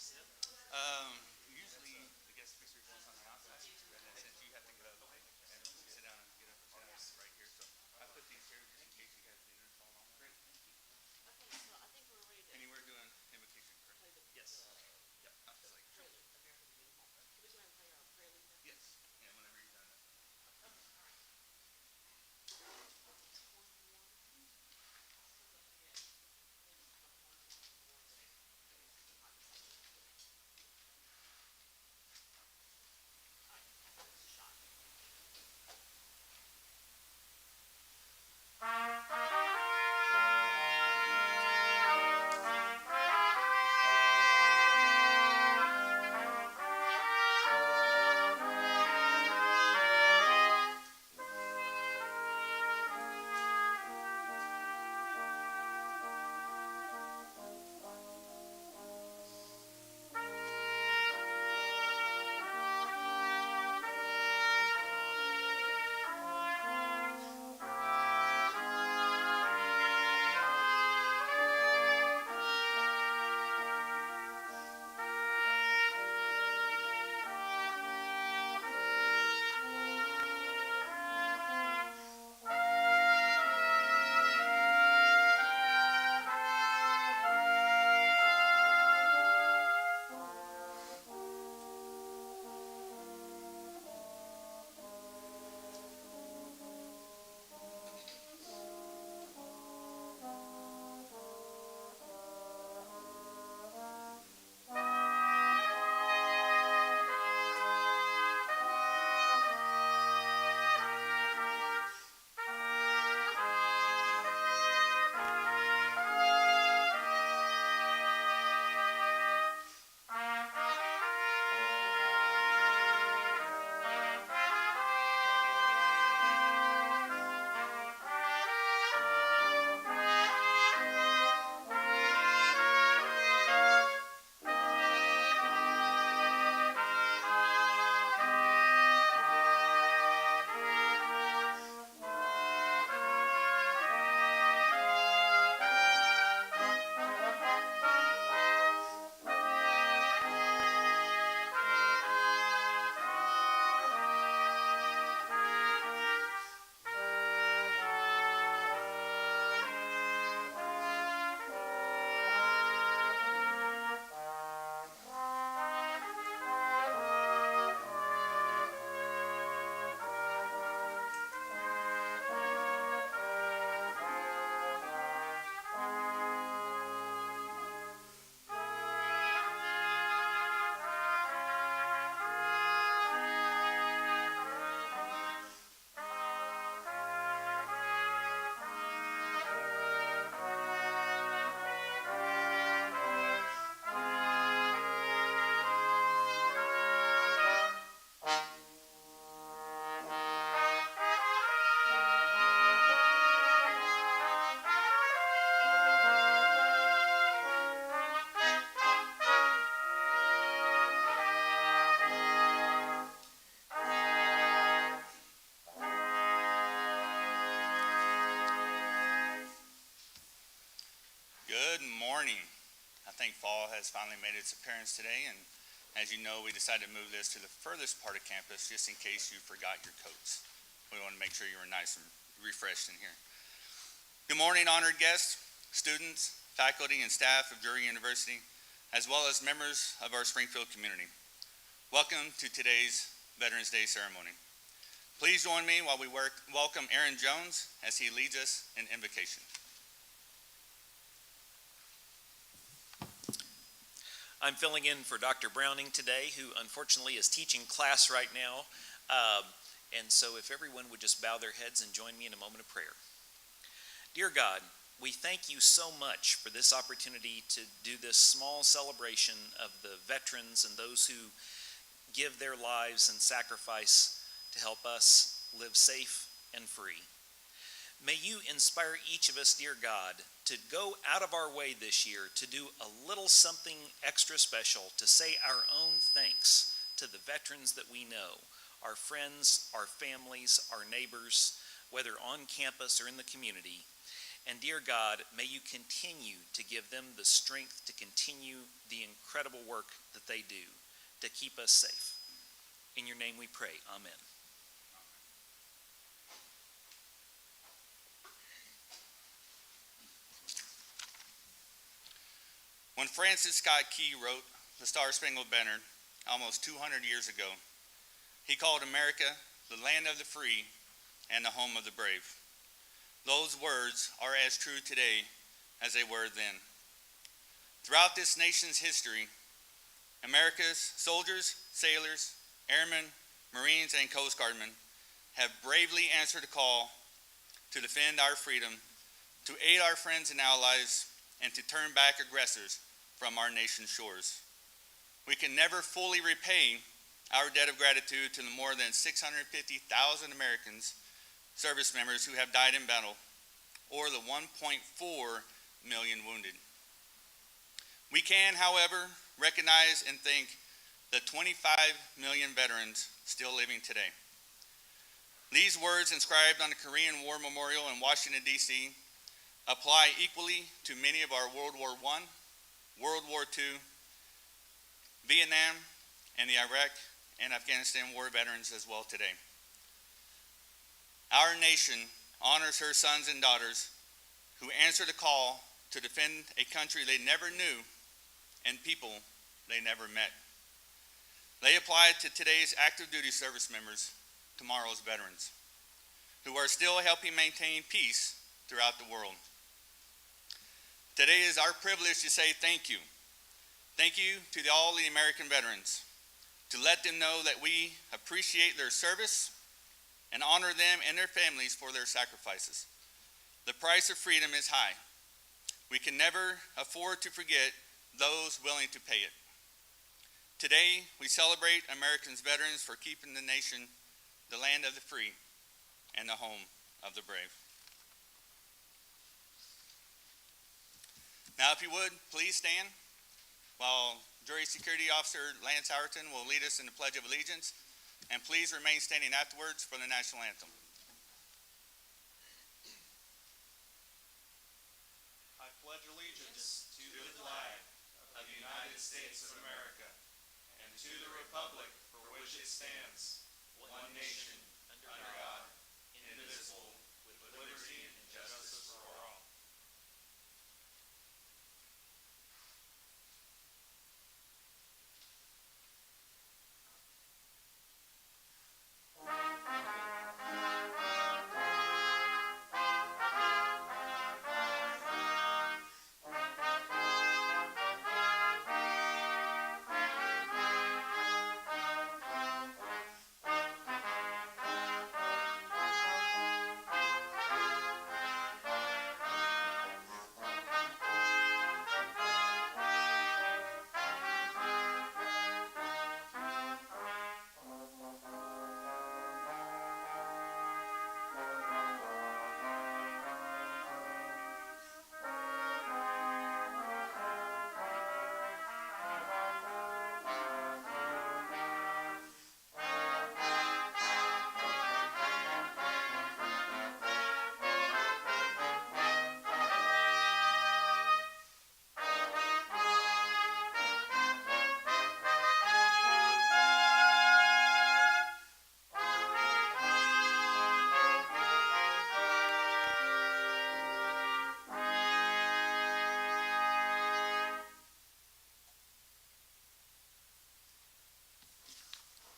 Usually the guest speaker goes on the outside, and then since you have to get up and sit down and get up and sit down right here, so I put these here just in case you guys need to follow along. Great, thank you. And you were doing invitation, correct? Yes. Yep. It's like, yes. Yeah, whenever you're done. Good morning. I think fall has finally made its appearance today, and as you know, we decided to move this to the furthest part of campus just in case you forgot your coats. We want to make sure you were nice and refreshed in here. Good morning, honored guests, students, faculty, and staff of Drury University, as well as members of our Springfield community. Welcome to today's Veterans Day ceremony. Please join me while we welcome Aaron Jones as he leads us in invocation. I'm filling in for Dr. Browning today, who unfortunately is teaching class right now. And so if everyone would just bow their heads and join me in a moment of prayer. Dear God, we thank you so much for this opportunity to do this small celebration of the veterans and those who give their lives and sacrifice to help us live safe and free. May you inspire each of us, dear God, to go out of our way this year to do a little something extra special, to say our own thanks to the veterans that we know, our friends, our families, our neighbors, whether on campus or in the community. And dear God, may you continue to give them the strength to continue the incredible work that they do to keep us safe. In your name we pray, amen. When Francis Scott Key wrote The Star-Spangled Banner almost 200 years ago, he called America the land of the free and the home of the brave. Those words are as true today as they were then. Throughout this nation's history, America's soldiers, sailors, airmen, Marines, and Coast Guardmen have bravely answered a call to defend our freedom, to aid our friends and allies, and to turn back aggressors from our nation's shores. We can never fully repay our debt of gratitude to the more than 650,000 Americans, service members who have died in battle, or the 1.4 million wounded. We can, however, recognize and thank the 25 million veterans still living today. These words inscribed on the Korean War Memorial in Washington, D.C. apply equally to many of our World War I, World War II, Vietnam, and the Iraq and Afghanistan war veterans as well today. Our nation honors her sons and daughters who answered a call to defend a country they never knew and people they never met. They apply to today's active duty service members, tomorrow's veterans, who are still helping maintain peace throughout the world. Today is our privilege to say thank you. Thank you to all the American veterans, to let them know that we appreciate their service and honor them and their families for their sacrifices. The price of freedom is high. We can never afford to forget those willing to pay it. Today, we celebrate Americans' veterans for keeping the nation the land of the free and the home of the brave. Now, if you would, please stand while Drury Security Officer Lance Howerton will lead us in the Pledge of Allegiance, and please remain standing afterwards for the national anthem. I pledge allegiance to the flag of the United States of America and to the republic for which it stands, one nation, under God, indivisible, with liberty and justice for all.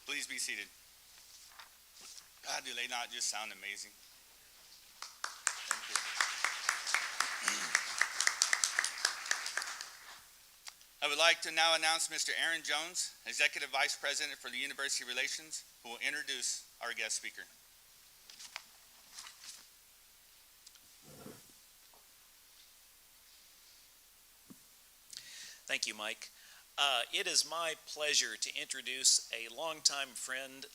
Please be seated. God, do they not just sound amazing? Thank you. I would like to now announce Mr. Aaron Jones, Executive Vice President for the University Relations, who will introduce our guest speaker. Thank you, Mike. It is my pleasure to introduce a longtime friend,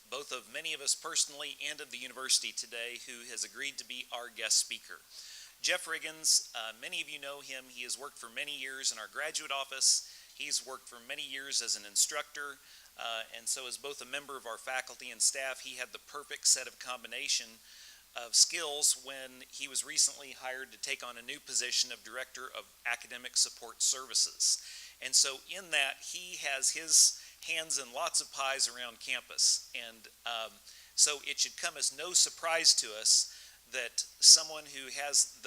both of many of us personally and of the university today, who has agreed to be our guest speaker. Jeff Riggins, many of you know him. He has worked for many years in our graduate office. He's worked for many years as an instructor, and so as both a member of our faculty and staff, he had the perfect set of combination of skills when he was recently hired to take on a new position of Director of Academic Support Services. And so in that, he has his hands in lots of pies around campus. And so it should come as no surprise to us that someone who has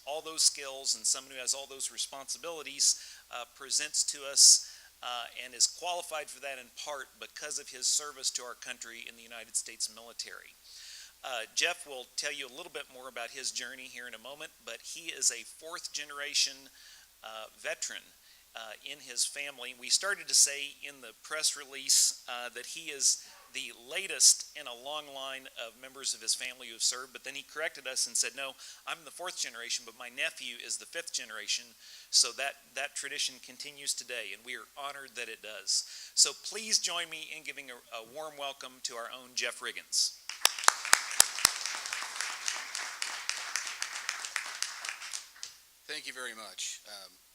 all those skills and someone who has all those responsibilities presents to us and is qualified for that in part because of his service to our country in the United States military. Jeff will tell you a little bit more about his journey here in a moment, but he is a fourth generation veteran in his family. We started to say in the press release that he is the latest in a long line of members of his family who have served, but then he corrected us and said, no, I'm the fourth generation, but my nephew is the fifth generation, so that tradition continues today, and we are honored that it does. So please join me in giving a warm welcome to our own Jeff Riggins. Thank you very much.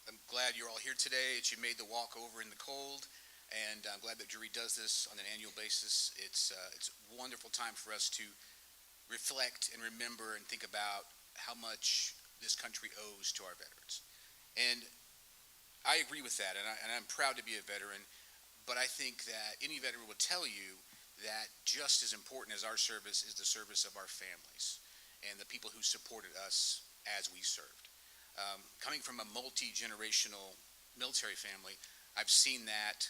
I'm glad you're all here today, that you made the walk over in the cold, and I'm glad that Drury does this on an annual basis. It's a wonderful time for us to reflect and remember and think about how much this country owes to our veterans. And I agree with that, and I'm proud to be a veteran, but I think that any veteran will tell you that just as important as our service is the service of our families and the people who supported us as we served. Coming from a multi-generational military family, I've seen that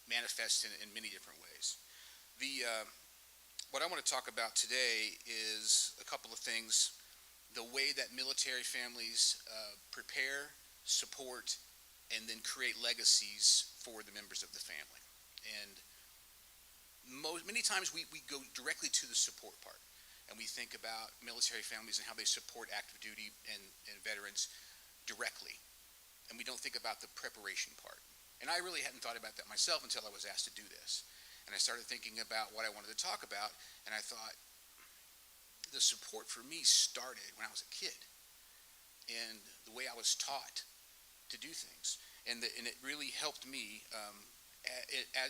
manifest in many different ways. What I want to talk about today is a couple of things. The way that military families prepare, support, and then create legacies for the members of the family. And many times we go directly to the support part, and we think about military families and how they support active duty and veterans directly, and we don't think about the preparation part. And I really hadn't thought about that myself until I was asked to do this. And I started thinking about what I wanted to talk about, and I thought the support for me started when I was a kid, and the way I was taught to do things. And it really helped me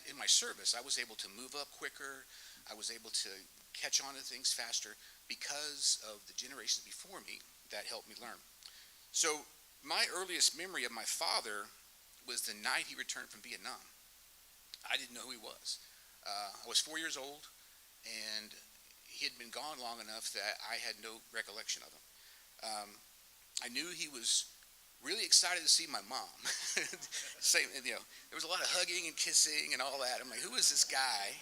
in my service. I was able to move up quicker. I was able to catch on to things faster because of the generations before me that helped me learn. So my earliest memory of my father was the night he returned from Vietnam. I didn't know who he was. I was 4 years old, and he had been gone long enough that I had no recollection of him. I knew he was really excited to see my mom. There was a lot of hugging and kissing and all that. I'm like, who is this guy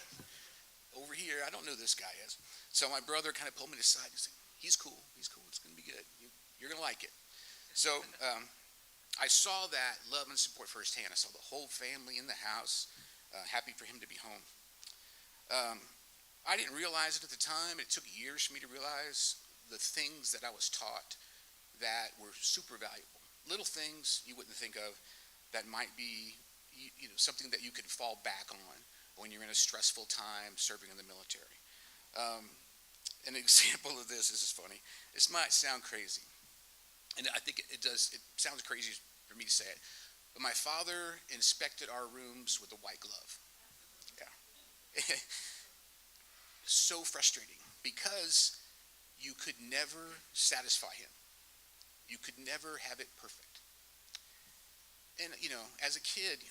over here? I don't know who this guy is. So my brother kind of pulled me aside and said, he's cool, it's going to be good. You're going to like it. So I saw that love and support firsthand. I saw the whole family in the house, happy for him to be home. I didn't realize it at the time. It took years for me to realize the things that I was taught that were super valuable. Little things you wouldn't think of that might be something that you could fall back on when you're in a stressful time serving in the military. An example of this is funny. This might sound crazy, and I think it does. It sounds crazy for me to say it, but my father inspected our rooms with a white glove. Yeah. So frustrating because you could never satisfy him. You could never have it perfect. And as a kid,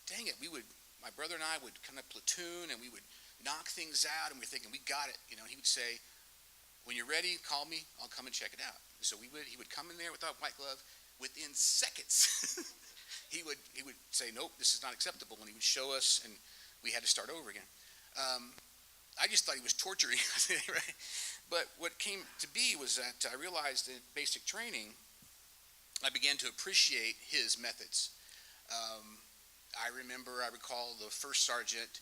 dang it, my brother and I would kind of platoon, and we would knock things out, and we're thinking, we got it. He would say, when you're ready, call me, I'll come and check it out. So he would come in there with our white glove. Within seconds, he would say, nope, this is not acceptable, and he would show us, and we had to start over again. I just thought he was torturing us, right? But what came to be was that I realized in basic training, I began to appreciate his methods. I recall the first sergeant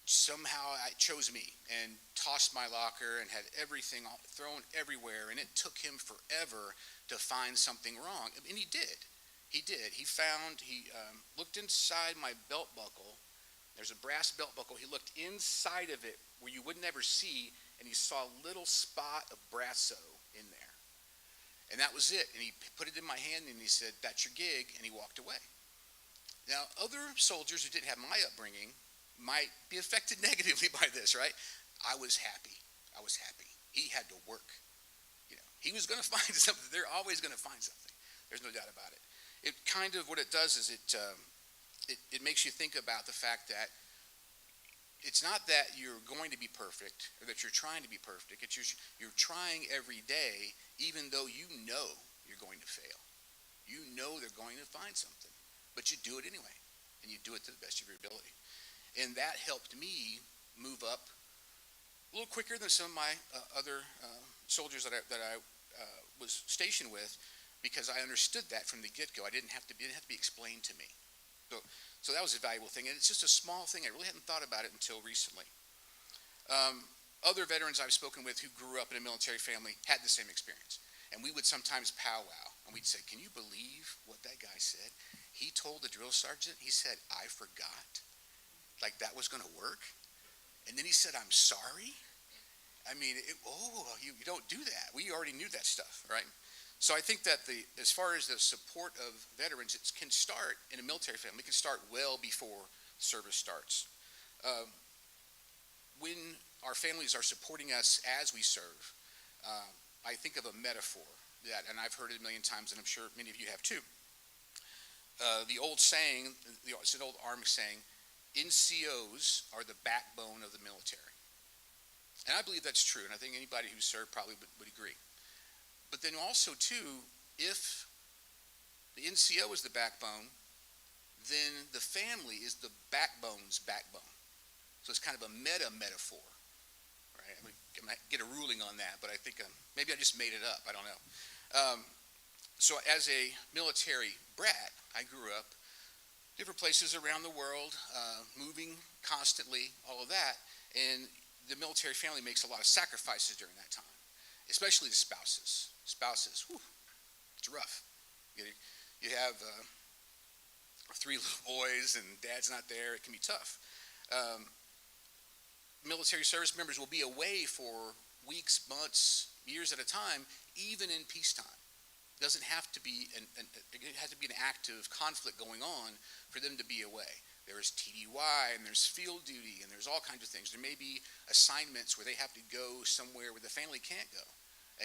somehow chose me and tossed my locker and had everything thrown everywhere, and it took him forever to find something wrong. And he did. He looked inside my belt buckle. There's a brass belt buckle. He looked inside of it where you would never see, and he saw a little spot of brasso in there. And that was it. And he put it in my hand, and he said, that's your gig, and he walked away. Now, other soldiers who didn't have my upbringing might be affected negatively by this, right? I was happy. he had to work. He was going to find something. They're always going to find something. There's no doubt about it. It kind of, what it does is it makes you think about the fact that it's not that you're going to be perfect or that you're trying to be perfect. It's you're trying every day, even though you know you're going to fail. You know they're going to find something, but you do it anyway, and you do it to the best of your ability. And that helped me move up a little quicker than some of my other soldiers that I was stationed with, because I understood that from the get-go. It didn't have to be explained to me. So that was a valuable thing, and it's just a small thing. I really hadn't thought about it until recently. Other veterans I've spoken with who grew up in a military family had the same experience, and we would sometimes powwow, and we'd say, "Can you believe what that guy said? He told the drill sergeant, he said, 'I forgot,' like that was going to work, and then he said, 'I'm sorry.' I mean, you don't do that. We already knew that stuff, right?" So I think that as far as the support of veterans, it can start in a military family. It can start well before service starts. When our families are supporting us as we serve, I think of a metaphor that, and I've heard it a million times, and I'm sure many of you have too. The old saying, it's an old Army saying, NCOs are the backbone of the military. And I believe that's true, and I think anybody who served probably would agree. But then also, too, if the NCO is the backbone, then the family is the backbone's backbone. So it's kind of a metaphor, right? I might get a ruling on that, but I think maybe I just made it up. I don't know. So as a military brat, I grew up different places around the world, moving constantly, all of that, and the military family makes a lot of sacrifices during that time, especially the spouses. Spouses, whew, it's rough. You have 3 little boys and dad's not there. It can be tough. Military service members will be away for weeks, months, years at a time, even in peacetime. It doesn't have to be it has to be an active conflict going on for them to be away. There's TDY, and there's field duty, and there's all kinds of things. There may be assignments where they have to go somewhere where the family can't go,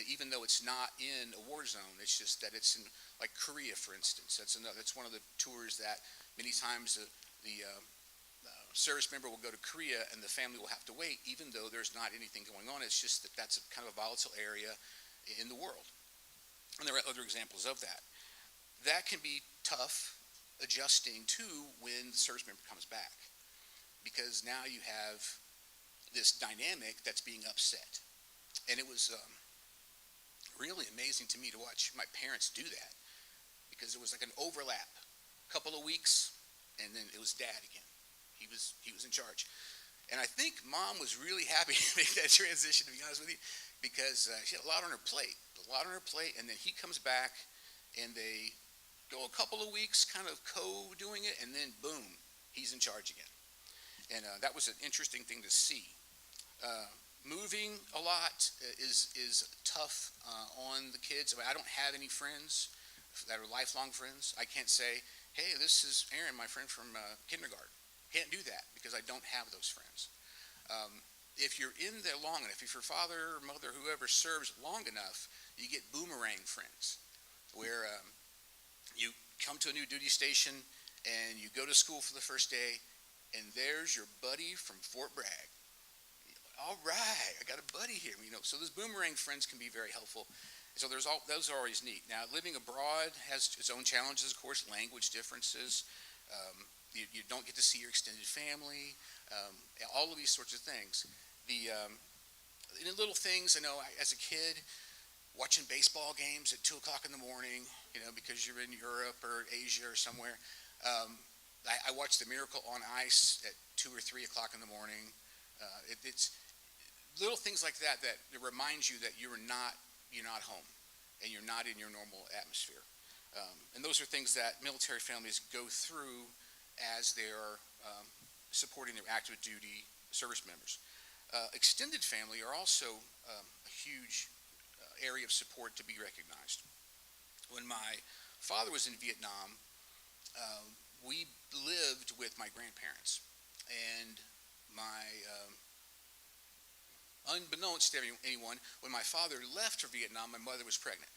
even though it's not in a war zone. It's just that it's in, like Korea, for instance. That's one of the tours that many times the service member will go to Korea, and the family will have to wait, even though there's not anything going on. It's just that that's kind of a volatile area in the world. And there are other examples of that. That can be tough adjusting to when the service member comes back, because now you have this dynamic that's being upset. And it was really amazing to me to watch my parents do that, because it was like an overlap, a couple of weeks, and then it was dad again. He was in charge. And I think mom was really happy to make that transition, to be honest with you, because she had a lot on her plate, and then he comes back, and they go a couple of weeks kind of co-doing it, and then boom, he's in charge again. And that was an interesting thing to see. Moving a lot is tough on the kids. I mean, I don't have any friends that are lifelong friends. I can't say, "Hey, this is Aaron, my friend from kindergarten." Can't do that because I don't have those friends. If you're in there long enough, if your father or mother, whoever serves long enough, you get boomerang friends, where you come to a new duty station and you go to school for the first day, and there's your buddy from Fort Bragg. All right, I got a buddy here. So those boomerang friends can be very helpful. So those are always neat. Now, living abroad has its own challenges, of course, language differences. You don't get to see your extended family, all of these sorts of things. The little things, I know, as a kid, watching baseball games at 2 o'clock in the morning, because you're in Europe or Asia or somewhere. I watched The Miracle on Ice at 2 or 3 o'clock in the morning. It's little things like that reminds you that you're not home, and you're not in your normal atmosphere. And those are things that military families go through as they're supporting their active duty service members. Extended family are also a huge area of support to be recognized. When my father was in Vietnam, we lived with my grandparents, and my unbeknownst to anyone, when my father left for Vietnam, my mother was pregnant.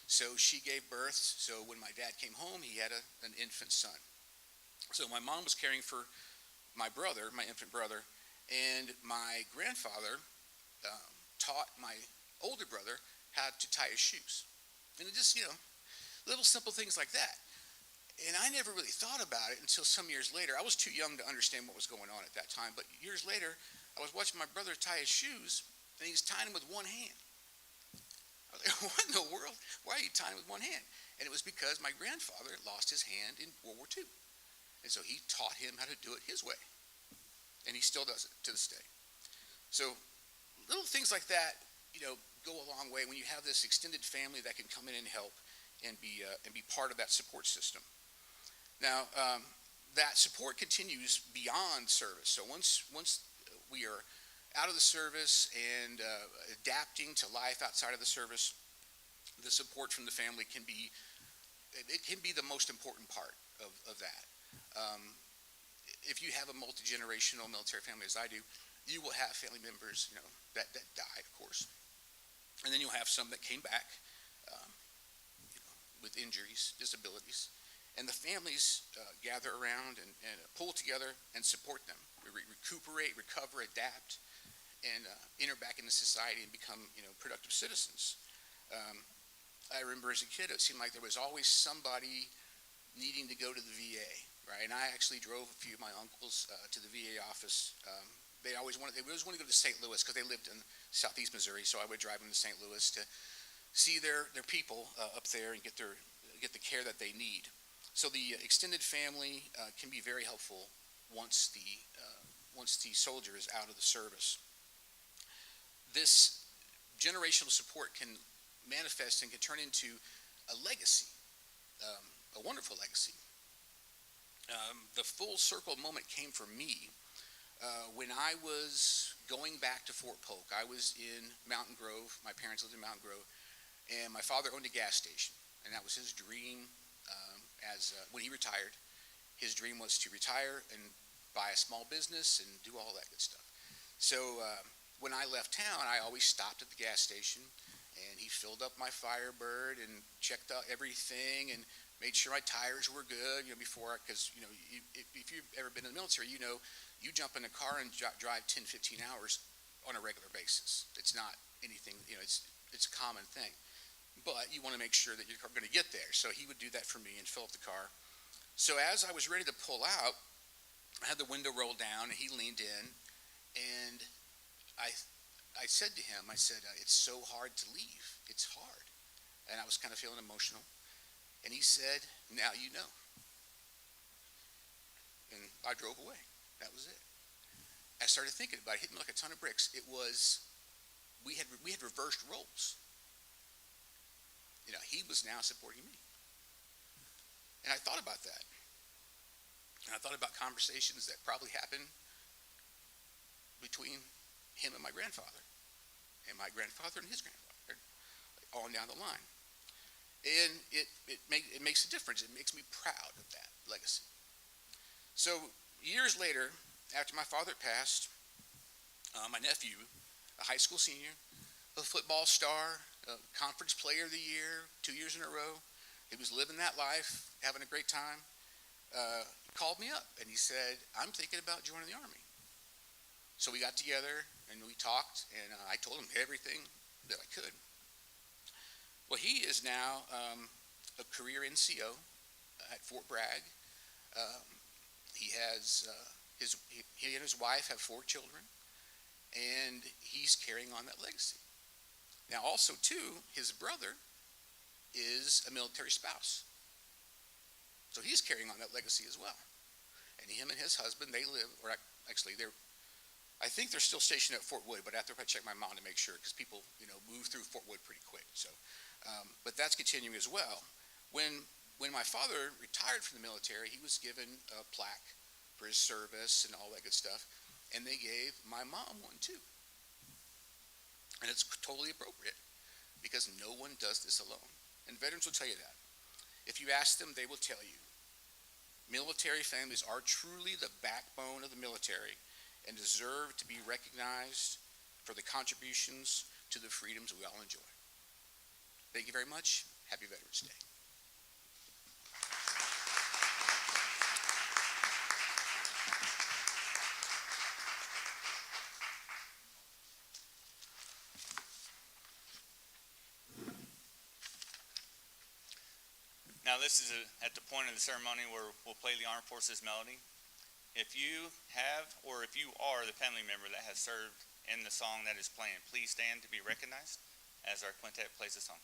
So she gave birth. So when my dad came home, he had an infant son. So my mom was caring for my brother, my infant brother, and my grandfather taught my older brother how to tie his shoes. And it just, little simple things like that. And I never really thought about it until some years later. I was too young to understand what was going on at that time, but years later, I was watching my brother tie his shoes, and he's tying them with one hand. I was like, what in the world? Why are you tying with one hand? And it was because my grandfather lost his hand in World War II. And so he taught him how to do it his way. And he still does it to this day. So little things like that, go a long way when you have this extended family that can come in and help and be part of that support system. Now, that support continues beyond service. So once we are out of the service and adapting to life outside of the service, the support from the family can be the most important part of that. If you have a multi-generational military family, as I do, you will have family members, that died, of course, and then you'll have some that came back with injuries, disabilities. And the families gather around and pull together and support them, recuperate, recover, adapt, and enter back into society and become, productive citizens. I remember as a kid, it seemed like there was always somebody needing to go to the VA, right? And I actually drove a few of my uncles to the VA office. They always wanted to go to St. Louis because they lived in southeast Missouri, so I would drive them to St. Louis to see their people up there and get the care that they need. So the extended family can be very helpful once the soldier is out of the service. This generational support can manifest and can turn into a legacy, a wonderful legacy. The full circle moment came for me when I was going back to Fort Polk. I was in Mountain Grove. My parents lived in Mountain Grove, and my father owned a gas station, and that was his dream. When he retired, his dream was to retire and buy a small business and do all that good stuff. So when I left town, I always stopped at the gas station, and he filled up my Firebird and checked out everything and made sure my tires were good, before, because, if you've ever been in the military, you jump in a car and drive 10, 15 hours on a regular basis. It's not anything, it's a common thing. But you want to make sure that you're going to get there. So he would do that for me and fill up the car. So as I was ready to pull out, I had the window rolled down, and he leaned in, and I said to him, it's so hard to leave. It's hard. And I was kind of feeling emotional. And he said, now you know. And I drove away. That was it. I started thinking about it. It hit me like a ton of bricks. It was, we had reversed roles. He was now supporting me. And I thought about that. And I thought about conversations that probably happened between him and my grandfather and his grandfather, on down the line. And it makes a difference. It makes me proud of that legacy. So years later, after my father passed, my nephew, a high school senior, a football star, a conference player of the year, 2 years in a row. He was living that life, having a great time. He called me up and he said, I'm thinking about joining the Army. So we got together and we talked, and I told him everything that I could. Well, he is now a career NCO at Fort Bragg. He and his wife have 4 children, and he's carrying on that legacy. Now, also, too, his brother is a military spouse. So he's carrying on that legacy as well. And him and his husband, I think they're still stationed at Fort Wood, but I have to check my mom to make sure, because people, move through Fort Wood pretty quick. So, but that's continuing as well. When my father retired from the military, he was given a plaque for his service and all that good stuff, and they gave my mom one too. And it's totally appropriate, because no one does this alone. And veterans will tell you that. If you ask them, they will tell you. Military families are truly the backbone of the military and deserve to be recognized for the contributions to the freedoms we all enjoy. Thank you very much. Happy Veterans Day. Now this is at the point of the ceremony where we'll play the Armed Forces melody. If you have, or if you are the family member that has served in the song that is playing, please stand to be recognized as our quintet plays the song.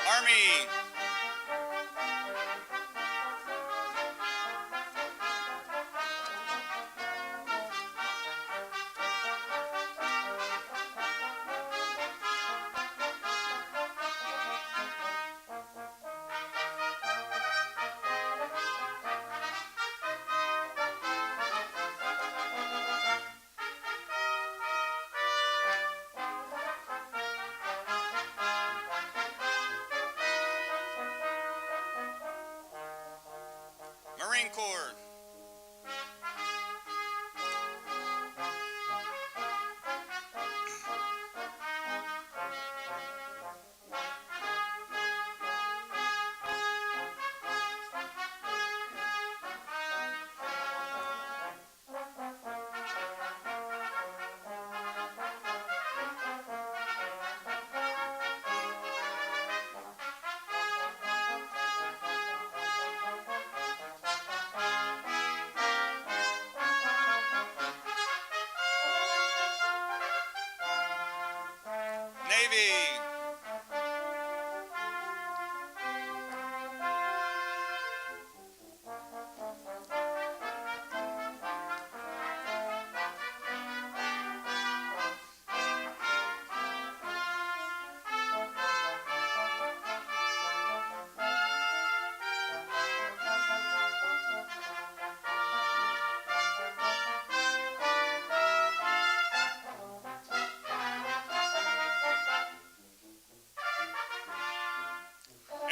Army! Marine Corps! Navy!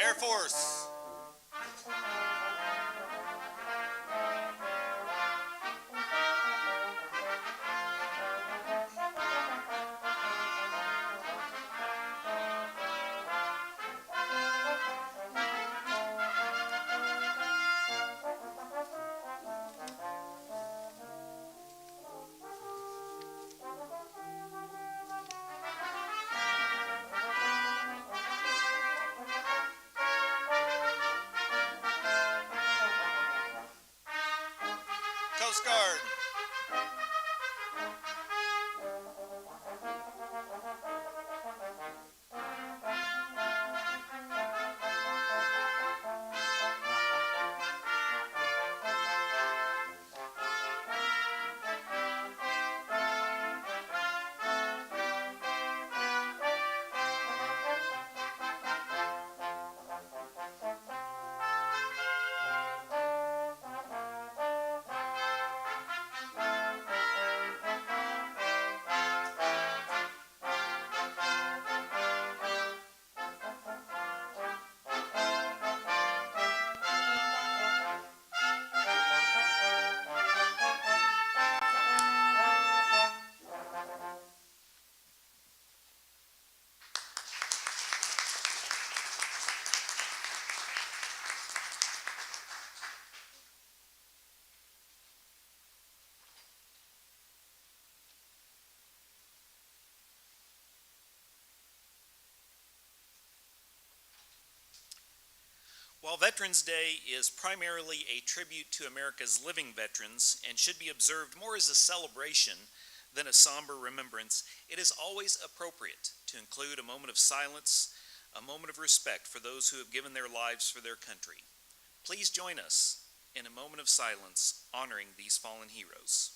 Air Force! Coast Guard! While Veterans Day is primarily a tribute to America's living veterans and should be observed more as a celebration than a somber remembrance, it is always appropriate to include a moment of silence, a moment of respect for those who have given their lives for their country. Please join us in a moment of silence honoring these fallen heroes.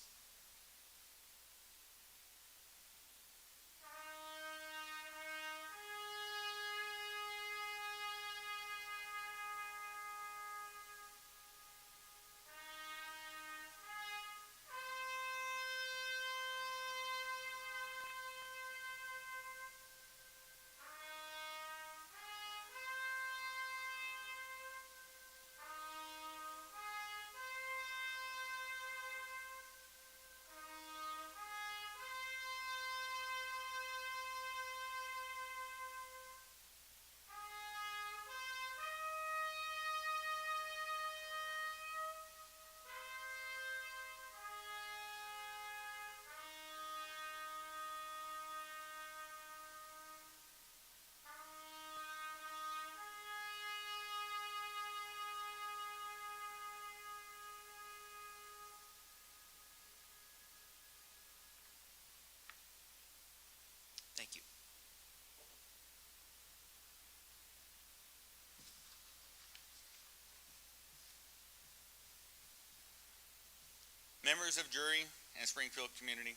members of Drury and Springfield community,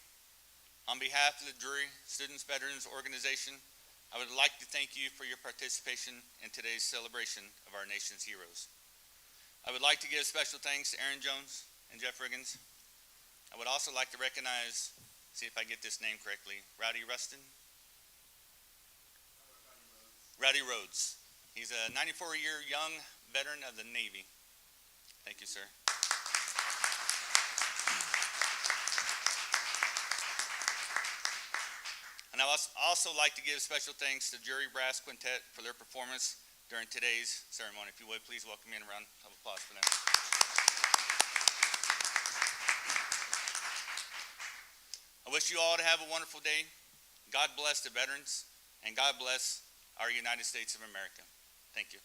on behalf of the Drury Students Veterans Organization, I would like to thank you for your participation in today's celebration of our nation's heroes. I would like to give special thanks to Aaron Jones and Jeff Riggins. I would also like to recognize, see if I get this name correctly, Rowdy Rhodes. He's a 94-year young veteran of the Navy. Thank you, sir. And I would also like to give special thanks to Drury Brass Quintet for their performance during today's ceremony. If you would, please welcome me in a round of applause for them. I wish you all to have a wonderful day. God bless the veterans, and God bless our United States of America. Thank you.